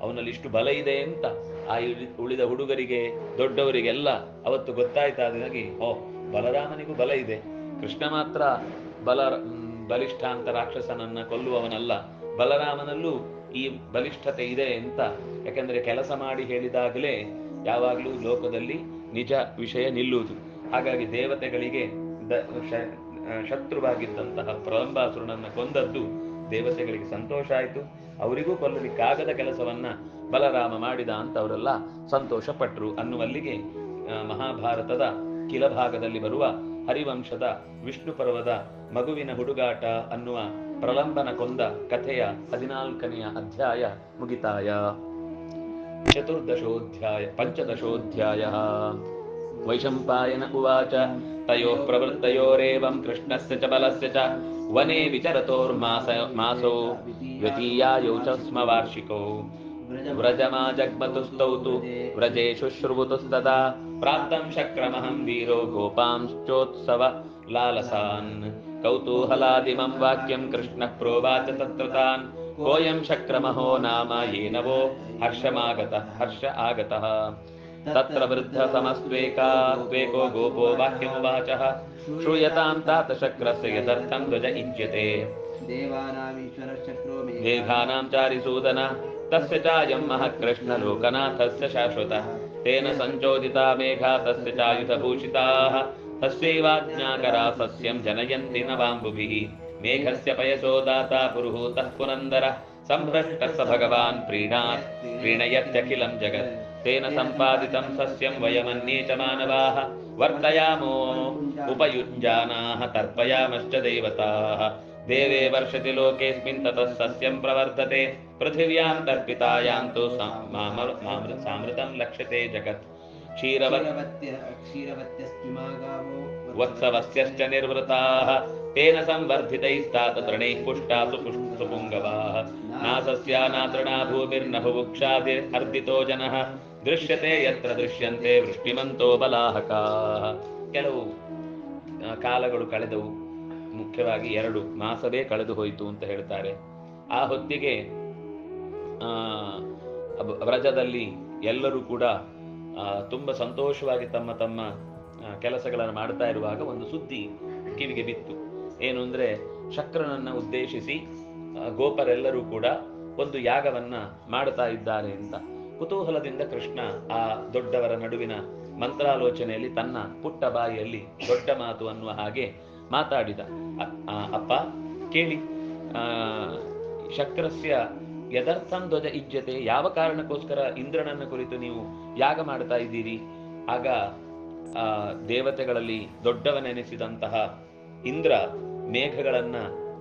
ಅವನಲ್ಲಿ ಇಷ್ಟು ಬಲ ಇದೆ ಅಂತ ಆ ಉಳಿದ ಹುಡುಗರಿಗೆ ದೊಡ್ಡವರಿಗೆಲ್ಲ ಅವತ್ತು ಗೊತ್ತಾಯ್ತಾದಾಗಿ, ಬಲರಾಮನಿಗೂ ಬಲ ಇದೆ, ಕೃಷ್ಣ ಮಾತ್ರ ಬಲಿಷ್ಠ ಅಂತ ರಾಕ್ಷಸನನ್ನ ಕೊಲ್ಲುವವನಲ್ಲ, ಬಲರಾಮನಲ್ಲೂ ಈ ಬಲಿಷ್ಠತೆ ಇದೆ ಅಂತ. ಯಾಕಂದ್ರೆ ಕೆಲಸ ಮಾಡಿ ಹೇಳಿದಾಗಲೇ ಯಾವಾಗಲೂ ಲೋಕದಲ್ಲಿ ನಿಜ ವಿಷಯ ನಿಲ್ಲುವುದು. ಹಾಗಾಗಿ ದೇವತೆಗಳಿಗೆ ಶತ್ರುವಾಗಿದ್ದಂತಹ ಪ್ರಲಂಬಾಸುರನನ್ನ ಕೊಂದದ್ದು ದೇವತೆಗಳಿಗೆ ಸಂತೋಷ ಆಯಿತು. ಅವರಿಗೂ ಕೊಲ್ಲಲಿಕ್ಕಾಗದ ಕೆಲಸವನ್ನ ಬಲರಾಮ ಮಾಡಿದ ಅಂತ ಅವರೆಲ್ಲ ಸಂತೋಷ ಪಟ್ರು ಅನ್ನುವಲ್ಲಿಗೆ ಮಹಾಭಾರತದ ಕಿಲಭಾಗದಲ್ಲಿ ಬರುವ ಹರಿವಂಶದ ವಿಷ್ಣು ಪರ್ವದ ಮಗುವಿನ ಹುಡುಗಾಟ ಅನ್ನುವ ಪ್ರಲಂಬನ ಕೊಂದ ಕಥೆಯ 14ನೆಯ ಅಧ್ಯಾಯ ಮುಗಿತಾಯ. ಪಂಚದಶೋಧ್ಯಾಯ. ವೈಶಂಪಾಯನ ಉವಾಚ ತಯೋಃ ಪ್ರವೃತ್ತಯೋರೇವಂ ಕೃಷ್ಣಸ್ಯ ಚ ಬಲಸ್ಯ ಚ ವನೇ ವಿಚರತೋರ್ಮಾಸೋ ದ್ವಿತೀಯಾಯೌ ಚ ಸ್ಮ ವಾರ್ಷಿಕೋ ವ್ರಜಮಾಜಗ್ಮತುಸ್ತೌ ತು ವ್ರಜೇ ಶುಶ್ರುವುತುಸ್ತದಾ ಪ್ರಾಪ್ತಂ ಶಕ್ರಮಹಂ ವೀರೋ ಗೋಪಾಂಶ್ಚೋತ್ಸವ ಲಾಲಸಾನ್ ಕೌತೂಹಲಾದಿಮಂ ವಾಕ್ಯಂ ಕೃಷ್ಣಃ ಪ್ರೋವಾಚ ತತ್ರ ತಾನ್ ಕೋಯಂ ಶಕ್ರಮಹೋ ನಾಮ ಯೇನವೋ ಹರ್ಷ ಆಗತಃ ತತ್ರ ವೃದ್ಧ ಸಮಸ್ತ್ವೇಕೋ ಗೋಪೋ ವಾಕ್ಯಮುವಾಚಃ ಶ್ರೂಯತಾಂ ತಾತ ಶಕ್ರಸ್ಯ ಯದರ್ಥಂ ಧ್ವಜ ಇಜ್ಯತೆ ಮೇಘಾನಾಂ ಚಾರಿಸೂದನ ತಸ್ಯ ಚಾಯಂ ಮಹಃ ಕೃಷ್ಣ ಲೋಕನಾಥಸ್ಯ ಶಾಶ್ವತಃ ತೇನ ಸಂಚೋದಿತಾ ಮೇಘಾ ತಸ್ಯ ಚಾಯುಧಭೂಷಿತಾಃ ತಸ್ಯೈವಾಜ್ಞಾಕರಾ ಸಸ್ಯಂ ಜನಯಂತಿ ನವಾಂಬುಭಿಃ ಮೇಘಸ್ಯ ಪಯಸೋ ದಾತಾ ಪುರುಹೂತಃ ಪುನಂದರ ಸಂಭ್ರಷ್ಟಃ ಸ ಭಗವಾನ್ ಪ್ರೀಣಯತ್ಯಖಿಲಂ ಜಗತ್ ತೇನ ಸಂಪಾದಿತಂ ಸಸ್ಯಂ ವಯಮನ್ಯೇ ಚ ಮಾನವಾಃ ವರ್ತಯಾಮೋ ಉಪಯುಜ್ಯಾನಾಃ ತರ್ಪಯಾಮಶ್ಚ ದೇವತಾಃ ದೇವೇ ವರ್ಷತಿ ಲೋಕೇಸ್ಮಿನ್ ತತಃ ಸಸ್ಯಂ ಪ್ರವರ್ಧತೆ ಪೃಥಿವ್ಯಾಂ ತರ್ಪಿತಾಯಾಂ ತು ಸಾಮೃತಂ ಲಕ್ಷ್ಯತೆ ಜಗತ್ ವತ್ಸವಸ್ಯಶ್ಚ ನಿರ್ವೃತಾಃ ತೇನ ಸಂವರ್ಧಿತೈಸ್ತಾತ ತೃಣೈಃ ಪುಷ್ಟಾಸು ಪುಂಗವಾಃ ನಾಸಸ್ಯಾ ನಾತೃಣಾ ಭೂಮಿರ್ನ ಬುಭುಕ್ಷಾದಿರ್ಹರ್ದಿತೋ ಜನಃ ದೃಶ್ಯತೆ ಯತ್ರ ದೃಶ್ಯಂತೆ ವೃಷ್ಟಿಮಂತೋ ಬಲಾಹಕಾಃ. ಕೆಲವು ಕಾಲಗಳು ಕಳೆದವು, ಮುಖ್ಯವಾಗಿ 2 ಮಾಸವೇ ಕಳೆದು ಹೋಯಿತು ಅಂತ ಹೇಳ್ತಾರೆ. ಆ ಹೊತ್ತಿಗೆ ವ್ರಜದಲ್ಲಿ ಎಲ್ಲರೂ ಕೂಡ ತುಂಬ ಸಂತೋಷವಾಗಿ ತಮ್ಮ ತಮ್ಮ ಕೆಲಸಗಳನ್ನು ಮಾಡ್ತಾ ಇರುವಾಗ ಒಂದು ಸುದ್ದಿ ಕಿವಿಗೆ ಬಿತ್ತು. ಏನು ಅಂದ್ರೆ, ಶಕ್ರನನ್ನ ಉದ್ದೇಶಿಸಿ ಗೋಪರೆಲ್ಲರೂ ಕೂಡ ಒಂದು ಯಾಗವನ್ನ ಮಾಡ್ತಾ ಇದ್ದಾರೆ ಅಂತ. ಕುತೂಹಲದಿಂದ ಕೃಷ್ಣ ಆ ದೊಡ್ಡವರ ನಡುವಿನ ಮಂತ್ರಾಲೋಚನೆಯಲ್ಲಿ ತನ್ನ ಪುಟ್ಟ ಬಾಯಿಯಲ್ಲಿ ದೊಡ್ಡ ಮಾತು ಅನ್ನುವ ಹಾಗೆ ಮಾತಾಡಿದ. ಅಪ್ಪ ಕೇಳಿ, ಶಕ್ರಸ್ಯ ಯದರ್ಥಂ ಧ್ವಜ ಇಜ್ಜತೆ, ಯಾವ ಕಾರಣಕ್ಕೋಸ್ಕರ ಇಂದ್ರನನ್ನ ಕುರಿತು ನೀವು ಯಾಗ ಮಾಡ್ತಾ ಇದ್ದೀರಿ? ಆಗ ದೇವತೆಗಳಲ್ಲಿ ದೊಡ್ಡವನೆನಿಸಿದಂತಹ ಇಂದ್ರ ಮೇಘಗಳನ್ನ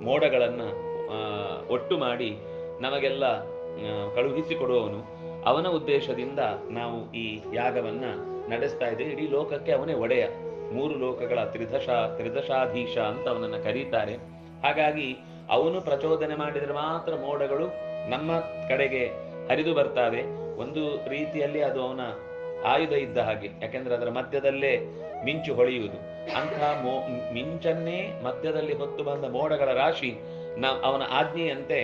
ಮೋಡಗಳನ್ನ ಒಟ್ಟು ಮಾಡಿ ನಮಗೆಲ್ಲ ಕಳುಹಿಸಿಕೊಡುವವನು, ಅವನ ಉದ್ದೇಶದಿಂದ ನಾವು ಈ ಯಾಗವನ್ನ ನಡೆಸ್ತಾ ಇದ್ದೇವೆ. ಇಡೀ ಲೋಕಕ್ಕೆ ಅವನೇ ಒಡೆಯ, 3 ಲೋಕಗಳ ತ್ರಿದಶಾಧೀಶ ಅಂತ ಅವನನ್ನ ಕರೀತಾರೆ. ಹಾಗಾಗಿ ಅವನು ಪ್ರಚೋದನೆ ಮಾಡಿದರೆ ಮಾತ್ರ ಮೋಡಗಳು ನಮ್ಮ ಕಡೆಗೆ ಹರಿದು ಬರ್ತಾವೆ. ಒಂದು ರೀತಿಯಲ್ಲಿ ಅದು ಅವನ ಆಯುಧ ಇದ್ದ ಹಾಗೆ, ಯಾಕೆಂದ್ರೆ ಅದರ ಮಧ್ಯದಲ್ಲೇ ಮಿಂಚು ಹೊಳೆಯುವುದು. ಅಂತಹ ಮಿಂಚನ್ನೇ ಮಧ್ಯದಲ್ಲಿ ಹೊತ್ತು ಬಂದ ಮೋಡಗಳ ರಾಶಿ ಅವನ ಆಜ್ಞೆಯಂತೆ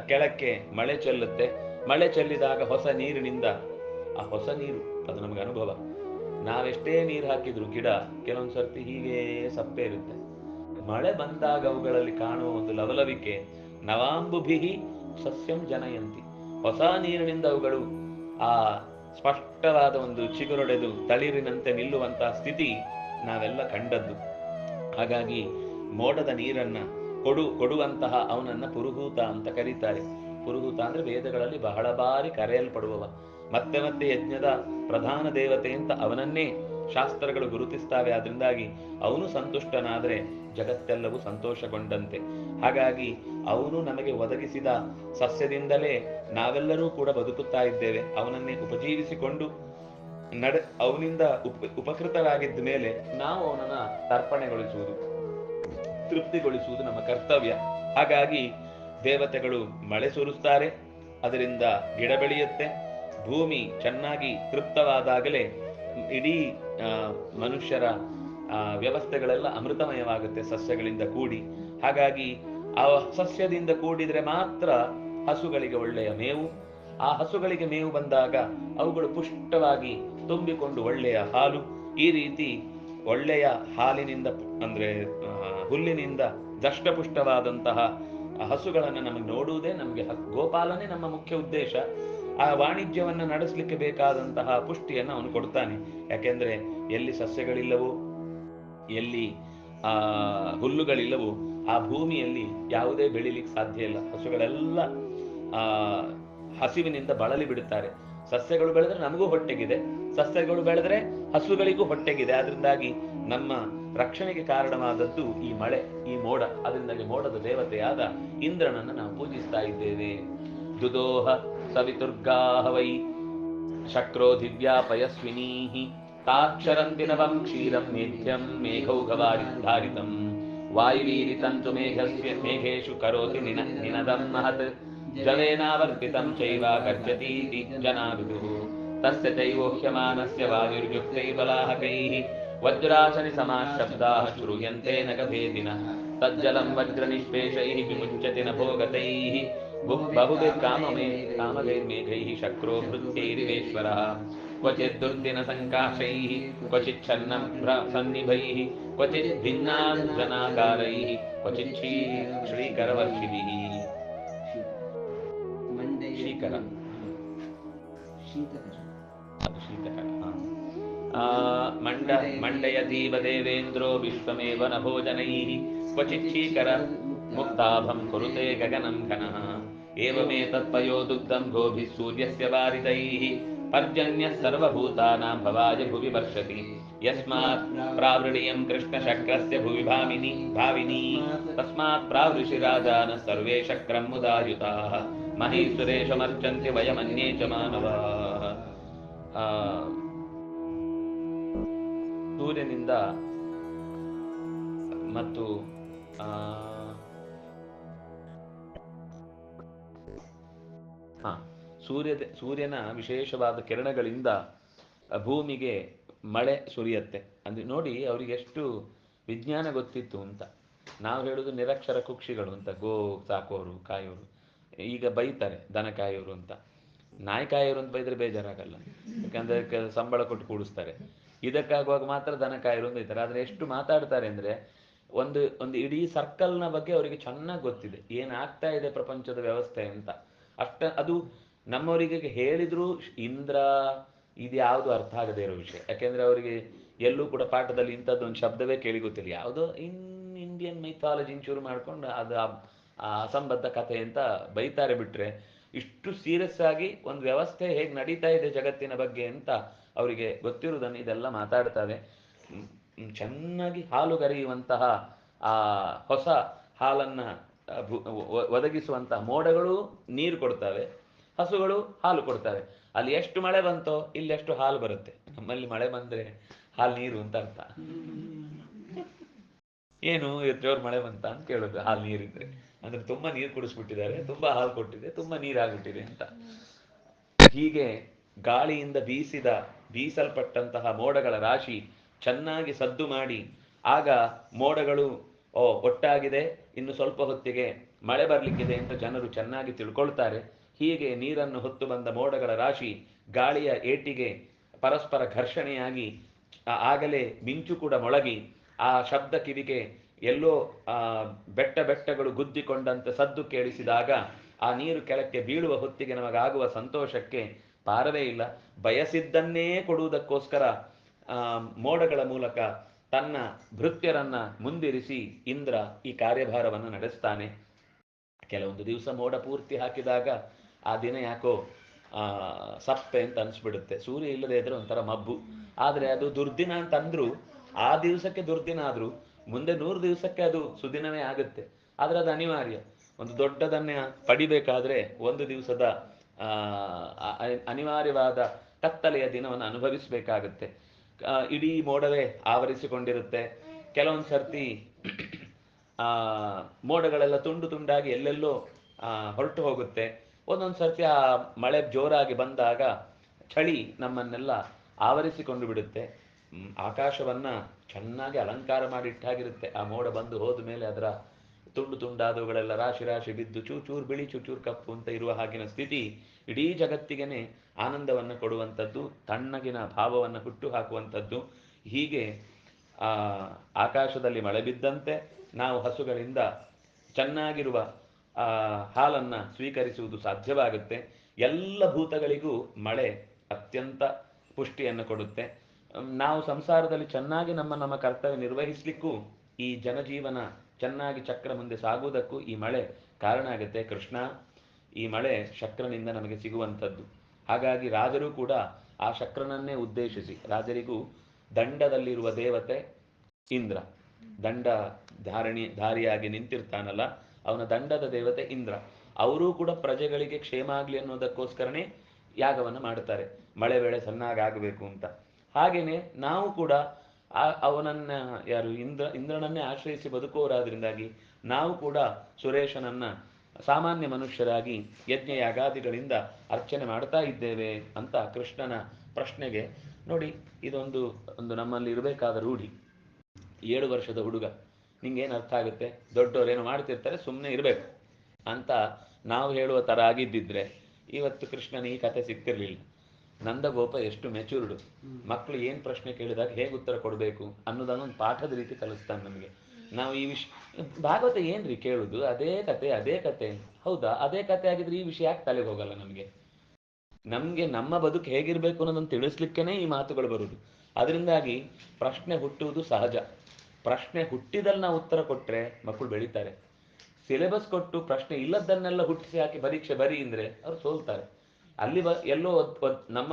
ಕೆಳಕ್ಕೆ ಮಳೆ ಚೆಲ್ಲುತ್ತೆ. ಮಳೆ ಚೆಲ್ಲಿದಾಗ ಹೊಸ ನೀರಿನಿಂದ, ಆ ಹೊಸ ನೀರು ಅದು ನಮಗೆ ಅನುಭವ. ನಾವೆಷ್ಟೇ ನೀರು ಹಾಕಿದ್ರು ಗಿಡ ಕೆಲವೊಂದು ಸರ್ತಿ ಹೀಗೆ ಸಪ್ಪೆ ಇರುತ್ತೆ. ಮಳೆ ಬಂದಾಗ ಅವುಗಳಲ್ಲಿ ಕಾಣುವ ಒಂದು ಲವಲವಿಕೆ, ನವಾಂಬುಭಿಹಿ ಸಸ್ಯಂ ಜನಯಂತಿ, ಹೊಸ ನೀರಿನಿಂದ ಅವುಗಳು ಆ ಸ್ಪಷ್ಟವಾದ ಒಂದು ಚಿಗುರೊಡೆದು ತಳಿರಿನಂತೆ ನಿಲ್ಲುವಂತಹ ಸ್ಥಿತಿ ನಾವೆಲ್ಲ ಕಂಡದ್ದು. ಹಾಗಾಗಿ ಮೋಡದ ನೀರನ್ನ ಕೊಡುವಂತಹ ಅವನನ್ನ ಪುರುಹೂತ ಅಂತ ಕರೀತಾರೆ. ಪುರುಹೂತ ಅಂದ್ರೆ ವೇದಗಳಲ್ಲಿ ಬಹಳ ಬಾರಿ ಕರೆಯಲ್ಪಡುವವ, ಮತ್ತೆ ಮತ್ತೆ ಯಜ್ಞದ ಪ್ರಧಾನ ದೇವತೆ ಅಂತ ಅವನನ್ನೇ ಶಾಸ್ತ್ರಗಳು ಗುರುತಿಸ್ತಾವೆ. ಆದ್ರಿಂದಾಗಿ ಅವನು ಸಂತುಷ್ಟನಾದ್ರೆ ಜಗತ್ತೆಲ್ಲವೂ ಸಂತೋಷಗೊಂಡಂತೆ. ಹಾಗಾಗಿ ಅವನು ನಮಗೆ ಒದಗಿಸಿದ ಸಸ್ಯದಿಂದಲೇ ನಾವೆಲ್ಲರೂ ಕೂಡ ಬದುಕುತ್ತಾ ಇದ್ದೇವೆ. ಅವನನ್ನೇ ಉಪಜೀವಿಸಿಕೊಂಡು ಅವನಿಂದ ಉಪಕೃತರಾಗಿದ್ದ ಮೇಲೆ ನಾವು ಅವನನ್ನ ತರ್ಪಣೆಗೊಳಿಸುವುದು, ತೃಪ್ತಿಗೊಳಿಸುವುದು ನಮ್ಮ ಕರ್ತವ್ಯ. ಹಾಗಾಗಿ ದೇವತೆಗಳು ಮಳೆ ಸುರಿಸ್ತಾರೆ, ಅದರಿಂದ ಗಿಡ ಬೆಳೆಯುತ್ತೆ, ಭೂಮಿ ಚೆನ್ನಾಗಿ ತೃಪ್ತವಾದಾಗಲೇ ಇಡೀ ಮನುಷ್ಯರ ವ್ಯವಸ್ಥೆಗಳೆಲ್ಲ ಅಮೃತಮಯವಾಗುತ್ತೆ ಸಸ್ಯಗಳಿಂದ ಕೂಡಿ. ಹಾಗಾಗಿ ಆ ಸಸ್ಯದಿಂದ ಕೂಡಿದ್ರೆ ಮಾತ್ರ ಹಸುಗಳಿಗೆ ಒಳ್ಳೆಯ ಮೇವು. ಆ ಹಸುಗಳಿಗೆ ಮೇವು ಬಂದಾಗ ಅವುಗಳು ಪುಷ್ಟವಾಗಿ ತುಂಬಿಕೊಂಡು ಒಳ್ಳೆಯ ಹಾಲು, ಈ ರೀತಿ ಒಳ್ಳೆಯ ಹಾಲಿನಿಂದ ಅಂದ್ರೆ ಹುಲ್ಲಿನಿಂದ ದಷ್ಟಪುಷ್ಟವಾದಂತಹ ಹಸುಗಳನ್ನು ನಮಗೆ ನೋಡುವುದೇ ನಮಗೆ ಗೋಪಾಲನೆ ನಮ್ಮ ಮುಖ್ಯ ಉದ್ದೇಶ. ಆ ವಾಣಿಜ್ಯವನ್ನ ನಡೆಸಲಿಕ್ಕೆ ಬೇಕಾದಂತಹ ಪುಷ್ಟಿಯನ್ನು ಅವನು ಕೊಡ್ತಾನೆ. ಯಾಕೆಂದ್ರೆ ಎಲ್ಲಿ ಸಸ್ಯಗಳಿಲ್ಲವೋ, ಎಲ್ಲಿ ಹುಲ್ಲುಗಳಿಲ್ಲವೋ ಆ ಭೂಮಿಯಲ್ಲಿ ಯಾವುದೇ ಬೆಳಿಲಿಕ್ಕೆ ಸಾಧ್ಯ ಇಲ್ಲ. ಹಸುಗಳೆಲ್ಲ ಹಸಿವಿನಿಂದ ಬಳಲಿ ಬಿಡುತ್ತಾರೆ. ಸಸ್ಯಗಳು ಬೆಳೆದ್ರೆ ನಮಗೂ ಹೊಟ್ಟೆಗಿದೆ, ಸಸ್ಯಗಳು ಬೆಳೆದ್ರೆ ಹಸುಗಳಿಗೂ ಹೊಟ್ಟೆಗಿದೆ. ಅದರಿಂದಾಗಿ ನಮ್ಮ ರಕ್ಷಣೆಗೆ ಕಾರಣವಾದದ್ದು ಈ ಮಳೆ, ಈ ಮೋಡ. ಅದರಿಂದಾಗಿ ಮೋಡದ ದೇವತೆಯಾದ ಇಂದ್ರನನ್ನು ನಾವು ಪೂಜಿಸ್ತಾ ಇದ್ದೇವೆ. ದುದೋಹ ಸವಿತುರ್ಗಾಹ ವೈ ಶಕ್ರೋ ದಿವ್ಯಾಪಯಸ್ವಿನೀಃ ತಾಕ್ಷರಂತಿ ನವಂ ಕ್ಷೀರಂ ಮೇಧ್ಯಂ ಮೇಘೌಘವಾರಿಧಾರಿತಂ ವಾಯುವೀರಿತಂತು ಮೇಘೇಶು ಕರೋತಿ ನಿನದಂ ಮಹತ್ ಜಲೇನಾವರ್ತಿತಂ ಚೈವ ಗರ್ಜತೀತಿ ಜನಾವಿದುಃ ತಸ್ಯ ಚೈವೋಹ್ಯಮಾನಸ್ಯ ವಾಯುರ್ಯುಕ್ತೈರ್ಬಲಾಹಕೈಃ ವಜ್ರಾಸನಿ ಸಮಾಶಬ್ದಾಃ ಶ್ರೂಯಂತೆ ನಗಭೇದಿನಃ ತಜ್ಜಲಂ ವಜ್ರನಿಷ್ಪೇಷೈಃ ವಿಮುಚ್ಯತಿ ನಭೋಗತೈಃ बहुभिर्कामगैर्मेघैः शक्रो भृत्यैरिवेश्वरः क्वचित् दुर्दिन संकाशैः क्वचित् छन्नभ्रसन्निभैः क्वचित् भिन्नाञ्जनाकारैः क्वचित् श्रीकरवर्षिभिः शीकर मंडयतीव देवेन्द्रो विश्वमेव न भोजनैः क्वचित् शीकर मुक्ताभं कुरुते गगनं घनः एवमेतत्पयो दुग्धं गोभिः सूर्यस्य वारिदैः पर्जन्यः सर्वभूतानां भवाय भुवि वर्षति यस्मात् प्रावृणीयं कृष्णशक्रस्य भुवि भाविनी तस्मात् प्रावृषि राजानः सर्वे शक्रं मुदायुताः महीसुरेशमर्चन्ति वयमन्ये च मानवाः. ಸೂರ್ಯನಿಂದ ಮತ್ತು ಸೂರ್ಯನ ವಿಶೇಷವಾದ ಕಿರಣಗಳಿಂದ ಭೂಮಿಗೆ ಮಳೆ ಸುರಿಯತ್ತೆ. ಅಂದ್ರೆ ನೋಡಿ ಅವರಿಗೆ ಎಷ್ಟು ವಿಜ್ಞಾನ ಗೊತ್ತಿತ್ತು ಅಂತ. ನಾವು ಹೇಳುದು ನಿರಕ್ಷರ ಕುಕ್ಷಿಗಳು ಅಂತ, ಗೋ ಸಾಕೋರು ಕಾಯೋರು. ಈಗ ಬೈತಾರೆ ದನ ಕಾಯೋರು ಅಂತ. ನಾಯಿ ಕಾಯೋರು ಅಂತ ಬೈದ್ರೆ ಬೇಜಾರಾಗಲ್ಲ, ಯಾಕಂದ್ರೆ ಸಂಬಳ ಕೊಟ್ಟು ಕೂಡಿಸ್ತಾರೆ. ಇದಕ್ಕಾಗುವಾಗ ಮಾತ್ರ ದನ ಕಾಯೋರು ಅಂತ ಬೈತಾರೆ. ಆದ್ರೆ ಎಷ್ಟು ಮಾತಾಡ್ತಾರೆ ಅಂದ್ರೆ ಒಂದು ಇಡೀ ಸರ್ಕಲ್ನ ಬಗ್ಗೆ ಅವರಿಗೆ ಚೆನ್ನಾಗಿ ಗೊತ್ತಿದೆ, ಏನಾಗ್ತಾ ಇದೆ ಪ್ರಪಂಚದ ವ್ಯವಸ್ಥೆ ಅಂತ. ಅದು ನಮ್ಮವರಿಗೆ ಹೇಳಿದ್ರು ಇಂದ್ರ ಇದ್ಯಾವುದು ಅರ್ಥ ಆಗದೇ ಇರೋ ವಿಷಯ. ಯಾಕೆಂದ್ರೆ ಅವರಿಗೆ ಎಲ್ಲೂ ಕೂಡ ಪಾಠದಲ್ಲಿ ಇಂಥದ್ದೊಂದು ಶಬ್ದವೇ ಕೇಳಿ ಗೊತ್ತಿಲ್ಲ. ಯಾವುದೋ ಇಂಡಿಯನ್ ಮೈಥಾಲಜಿ ಶುರು ಮಾಡ್ಕೊಂಡು ಅದು ಅಸಂಬದ್ಧ ಕಥೆ ಅಂತ ಬೈತಾರೆ. ಬಿಟ್ರೆ ಇಷ್ಟು ಸೀರಿಯಸ್ ಆಗಿ ಒಂದು ವ್ಯವಸ್ಥೆ ಹೇಗೆ ನಡೀತಾ ಇದೆ ಜಗತ್ತಿನ ಬಗ್ಗೆ ಅಂತ ಅವರಿಗೆ ಗೊತ್ತಿರುವುದನ್ನು ಇದೆಲ್ಲ ಮಾತಾಡ್ತಾರೆ. ಚೆನ್ನಾಗಿ ಹಾಲುಗರೆಯುವಂತಹ ಆ ಹೊಸ ಹಾಲನ್ನ ಒದಗಿಸುವಂತಹ ಮೋಡಗಳು ನೀರು ಕೊಡ್ತವೆ, ಹಸುಗಳು ಹಾಲು ಕೊಡ್ತವೆ. ಅಲ್ಲಿ ಎಷ್ಟು ಮಳೆ ಬಂತೋ ಇಲ್ಲಿ ಎಷ್ಟು ಹಾಲು ಬರುತ್ತೆ. ನಮ್ಮಲ್ಲಿ ಮಳೆ ಬಂದ್ರೆ ಹಾಲು ನೀರು ಅಂತ ಅರ್ಥ. ಏನು ಜೋರ್ ಮಳೆ ಬಂತ ಅಂತ ಕೇಳೋದು, ಹಾಲು ನೀರಿದ್ರೆ ಅಂದ್ರೆ ತುಂಬಾ ನೀರು ಕುಡಿಸ್ಬಿಟ್ಟಿದ್ದಾರೆ, ತುಂಬಾ ಹಾಲು ಕೊಟ್ಟಿದೆ, ತುಂಬಾ ನೀರಾಗ್ಬಿಟ್ಟಿದೆ ಅಂತ. ಹೀಗೆ ಗಾಳಿಯಿಂದ ಬೀಸಲ್ಪಟ್ಟಂತಹ ಮೋಡಗಳ ರಾಶಿ ಚೆನ್ನಾಗಿ ಸದ್ದು ಮಾಡಿ ಆಗ ಮೋಡಗಳು ಒಟ್ಟಾಗಿದೆ, ಇನ್ನು ಸ್ವಲ್ಪ ಹೊತ್ತಿಗೆ ಮಳೆ ಬರ್ಲಿಕ್ಕಿದೆ ಅಂತ ಜನರು ಚೆನ್ನಾಗಿ ತಿಳ್ಕೊಳ್ತಾರೆ. ಹೀಗೆ ನೀರನ್ನು ಹೊತ್ತು ಬಂದ ಮೋಡಗಳ ರಾಶಿ ಗಾಳಿಯ ಏಟಿಗೆ ಪರಸ್ಪರ ಘರ್ಷಣೆಯಾಗಿ ಆಗಲೇ ಮಿಂಚು ಕೂಡ ಮೊಳಗಿ ಆ ಶಬ್ದ ಕಿವಿಗೆ ಎಲ್ಲೋ ಬೆಟ್ಟಗಳು ಗುದ್ದಿಕೊಂಡಂತೆ ಸದ್ದು ಕೇಳಿಸಿದಾಗ ಆ ನೀರು ಕೆಳಕ್ಕೆ ಬೀಳುವ ಹೊತ್ತಿಗೆ ನಮಗಾಗುವ ಸಂತೋಷಕ್ಕೆ ಪಾರವೇ ಇಲ್ಲ. ಬಯಸಿದ್ದನ್ನೇ ಕೊಡುವುದಕ್ಕೋಸ್ಕರ ಮೋಡಗಳ ಮೂಲಕ ತನ್ನ ಭೃತ್ಯರನ್ನ ಮುಂದಿರಿಸಿ ಇಂದ್ರ ಈ ಕಾರ್ಯಭಾರವನ್ನು ನಡೆಸ್ತಾನೆ. ಕೆಲವೊಂದು ದಿವಸ ಮೋಡ ಪೂರ್ತಿ ಹಾಕಿದಾಗ ಆ ದಿನ ಯಾಕೋ ಸಪ್ಪೆ ಅಂತ ಅನ್ಸ್ಬಿಡುತ್ತೆ. ಸೂರ್ಯ ಇಲ್ಲದೆ ಇದ್ರೆ ಒಂಥರ ಮಬ್ಬು. ಆದ್ರೆ ಅದು ದುರ್ದಿನ ಅಂತಂದ್ರು, ಆ ದಿವಸಕ್ಕೆ ದುರ್ದಿನ ಆದ್ರೂ ಮುಂದೆ 100 ದಿವಸಕ್ಕೆ ಅದು ಸುದಿನವೇ ಆಗುತ್ತೆ. ಆದ್ರೆ ಅದು ಅನಿವಾರ್ಯ. ಒಂದು ದೊಡ್ಡದನ್ನ ಪಡಿಬೇಕಾದ್ರೆ ಒಂದು ದಿವಸದ ಅನಿವಾರ್ಯವಾದ ಕತ್ತಲೆಯ ದಿನವನ್ನು ಅನುಭವಿಸಬೇಕಾಗುತ್ತೆ. ಇಡೀ ಮೋಡವೇ ಆವರಿಸಿಕೊಂಡಿರುತ್ತೆ. ಕೆಲವೊಂದು ಸರ್ತಿ ಆ ಮೋಡಗಳೆಲ್ಲ ತುಂಡು ತುಂಡಾಗಿ ಎಲ್ಲೆಲ್ಲೋ ಹೊರಟು ಹೋಗುತ್ತೆ. ಒಂದೊಂದು ಸರ್ತಿ ಆ ಮಳೆ ಜೋರಾಗಿ ಬಂದಾಗ ಚಳಿ ನಮ್ಮನ್ನೆಲ್ಲ ಆವರಿಸಿಕೊಂಡು ಬಿಡುತ್ತೆ. ಆಕಾಶವನ್ನ ಚೆನ್ನಾಗಿ ಅಲಂಕಾರ ಮಾಡಿಟ್ಟಾಗಿರುತ್ತೆ. ಆ ಮೋಡ ಬಂದು ಹೋದ ಮೇಲೆ ಅದರ ತುಂಡು ತುಂಡಾದವುಗಳೆಲ್ಲ ರಾಶಿ ರಾಶಿ ಬಿದ್ದು ಚೂಚೂರು ಬಿಳಿ ಚೂಚೂರು ಕಪ್ಪು ಅಂತ ಇರುವ ಹಾಗಿನ ಸ್ಥಿತಿ ಇಡೀ ಜಗತ್ತಿಗೆನೆ ಆನಂದವನ್ನು ಕೊಡುವಂಥದ್ದು, ತಣ್ಣಗಿನ ಭಾವವನ್ನು ಹುಟ್ಟು ಹಾಕುವಂಥದ್ದು. ಹೀಗೆ ಆ ಆಕಾಶದಲ್ಲಿ ಮಳೆ ಬಿದ್ದಂತೆ ನಾವು ಹಸುಗಳಿಂದ ಚೆನ್ನಾಗಿರುವ ಹಾಲನ್ನು ಸ್ವೀಕರಿಸುವುದು ಸಾಧ್ಯವಾಗುತ್ತೆ. ಎಲ್ಲ ಭೂತಗಳಿಗೂ ಮಳೆ ಅತ್ಯಂತ ಪುಷ್ಟಿಯನ್ನು ಕೊಡುತ್ತೆ. ನಾವು ಸಂಸಾರದಲ್ಲಿ ಚೆನ್ನಾಗಿ ನಮ್ಮ ಕರ್ತವ್ಯ ನಿರ್ವಹಿಸಲಿಕ್ಕೂ, ಈ ಜನಜೀವನ ಚೆನ್ನಾಗಿ ಚಕ್ರ ಮುಂದೆ ಸಾಗುವುದಕ್ಕೂ ಈ ಮಳೆ ಕಾರಣ ಆಗುತ್ತೆ. ಕೃಷ್ಣ, ಈ ಮಳೆ ಶಕ್ರನಿಂದ ನಮಗೆ ಸಿಗುವಂಥದ್ದು. ಹಾಗಾಗಿ ರಾಜರು ಕೂಡ ಆ ಶಕ್ರನನ್ನೇ ಉದ್ದೇಶಿಸಿ, ರಾಜರಿಗೂ ದಂಡದಲ್ಲಿರುವ ದೇವತೆ ಇಂದ್ರ, ದಂಡ ಧಾರಿಯಾಗಿ ನಿಂತಿರ್ತಾನಲ್ಲ, ಅವನ ದಂಡದ ದೇವತೆ ಇಂದ್ರ. ಅವರೂ ಕೂಡ ಪ್ರಜೆಗಳಿಗೆ ಕ್ಷೇಮ ಆಗಲಿ ಅನ್ನೋದಕ್ಕೋಸ್ಕರನೇ ಯಾಗವನ್ನು ಮಾಡ್ತಾರೆ, ಮಳೆ ಬೆಳೆ ಚೆನ್ನಾಗಾಗಬೇಕು ಅಂತ. ಹಾಗೇನೆ ನಾವು ಕೂಡ ಅವನನ್ನ ಯಾರು ಇಂದ್ರನನ್ನೇ ಆಶ್ರಯಿಸಿ ಬದುಕುವವರಾದ್ರಿಂದಾಗಿ ನಾವು ಕೂಡ ಸುರೇಶನನ್ನ ಸಾಮಾನ್ಯ ಮನುಷ್ಯರಾಗಿ ಯಜ್ಞ ಯಾಗಾದಿಗಳಿಂದ ಅರ್ಚನೆ ಮಾಡ್ತಾ ಇದ್ದೇವೆ ಅಂತ ಕೃಷ್ಣನ ಪ್ರಶ್ನೆಗೆ ನೋಡಿ, ಇದೊಂದು ನಮ್ಮಲ್ಲಿ ಇರಬೇಕಾದ ರೂಢಿ. 7 ವರ್ಷದ ಹುಡುಗ, ನಿಂಗೇನು ಅರ್ಥ ಆಗುತ್ತೆ, ದೊಡ್ಡವರೇನು ಮಾಡ್ತಿರ್ತಾರೆ ಸುಮ್ಮನೆ ಇರಬೇಕು ಅಂತ ನಾವು ಹೇಳುವ ಥರ ಆಗಿದ್ದಿದ್ರೆ ಇವತ್ತು ಕೃಷ್ಣನ ಈ ಕಥೆ ಸಿಗ್ತಿರ್ಲಿಲ್ಲ. ನಂದಗೋಪ ಎಷ್ಟು ಮೆಚೂರ್ಡು, ಮಕ್ಕಳು ಏನು ಪ್ರಶ್ನೆ ಕೇಳಿದಾಗ ಹೇಗೆ ಉತ್ತರ ಕೊಡಬೇಕು ಅನ್ನೋದನ್ನು ಒಂದು ಪಾಠದ ರೀತಿ ಕಲಿಸ್ತಾನೆ ನಮಗೆ. ನಾವು ಈ ಭಾಗವತ ಏನ್ರಿ ಕೇಳುದು, ಅದೇ ಕತೆ. ಹೌದಾ, ಅದೇ ಕತೆ ಆಗಿದ್ರೆ ಈ ವಿಷಯ ಯಾಕೆ ತಲೆಗೆ ಹೋಗಲ್ಲ ನಮಗೆ ನಮ್ಮ ಬದುಕು ಹೇಗಿರ್ಬೇಕು ಅನ್ನೋದನ್ನು ತಿಳಿಸ್ಲಿಕ್ಕೇನೆ ಈ ಮಾತುಗಳು ಬರುವುದು. ಅದರಿಂದಾಗಿ ಪ್ರಶ್ನೆ ಹುಟ್ಟುವುದು ಸಹಜ. ಪ್ರಶ್ನೆ ಹುಟ್ಟಿದಲ್ಲಿ ನಾವು ಉತ್ತರ ಕೊಟ್ಟರೆ ಮಕ್ಕಳು ಬೆಳೀತಾರೆ. ಸಿಲೆಬಸ್ ಕೊಟ್ಟು ಪ್ರಶ್ನೆ ಇಲ್ಲದನ್ನೆಲ್ಲ ಹುಟ್ಟಿಸಿ ಹಾಕಿ ಪರೀಕ್ಷೆ ಬರಿ ಅಂದರೆ ಅವ್ರು ಸೋಲ್ತಾರೆ. ಅಲ್ಲಿ ಎಲ್ಲೋ ನಮ್ಮ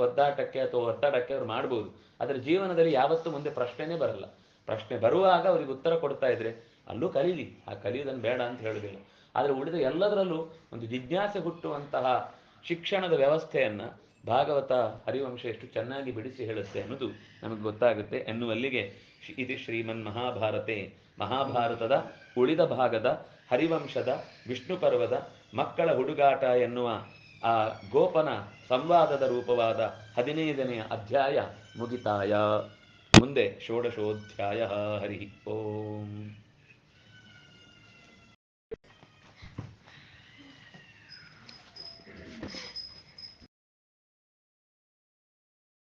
ಒದ್ದಾಟಕ್ಕೆ ಅಥವಾ ಒತ್ತಡಕ್ಕೆ ಅವ್ರು ಮಾಡ್ಬೋದು, ಆದರೆ ಜೀವನದಲ್ಲಿ ಯಾವತ್ತೂ ಮುಂದೆ ಪ್ರಶ್ನೆನೇ ಬರಲ್ಲ. ಪ್ರಶ್ನೆ ಬರುವಾಗ ಅವ್ರಿಗೆ ಉತ್ತರ ಕೊಡ್ತಾ ಇದ್ರೆ ಅಲ್ಲೂ ಕಲೀಲಿ, ಆ ಕಲಿಯೋದನ್ನು ಬೇಡ ಅಂತ ಹೇಳುದಿಲ್ಲ. ಆದರೆ ಉಳಿದ ಎಲ್ಲದರಲ್ಲೂ ಒಂದು ಜಿಜ್ಞಾಸೆ ಹುಟ್ಟುವಂತಹ ಶಿಕ್ಷಣದ ವ್ಯವಸ್ಥೆಯನ್ನು ಭಾಗವತ ಹರಿವಂಶ ಎಷ್ಟು ಚೆನ್ನಾಗಿ ಬಿಡಿಸಿ ಹೇಳುತ್ತೆ ಅನ್ನೋದು ನಮಗೆ ಗೊತ್ತಾಗುತ್ತೆ ಎನ್ನುವಲ್ಲಿಗೆ ಇದು ಶ್ರೀಮನ್ ಮಹಾಭಾರತೆ, ಮಹಾಭಾರತದ ಉಳಿದ ಭಾಗದ ಹರಿವಂಶದ ವಿಷ್ಣು ಪರ್ವದ ಮಕ್ಕಳ ಹುಡುಗಾಟ ಎನ್ನುವ ಆ ಗೋಪನ ಸಂವಾದದ ರೂಪವಾದ 15ನೇ ಅಧ್ಯಾಯ ಮುಗಿತಾಯ. ಮುಂದೆ ಷೋಡಶೋಧ್ಯಾಯ. ಹರಿ ಓಂ.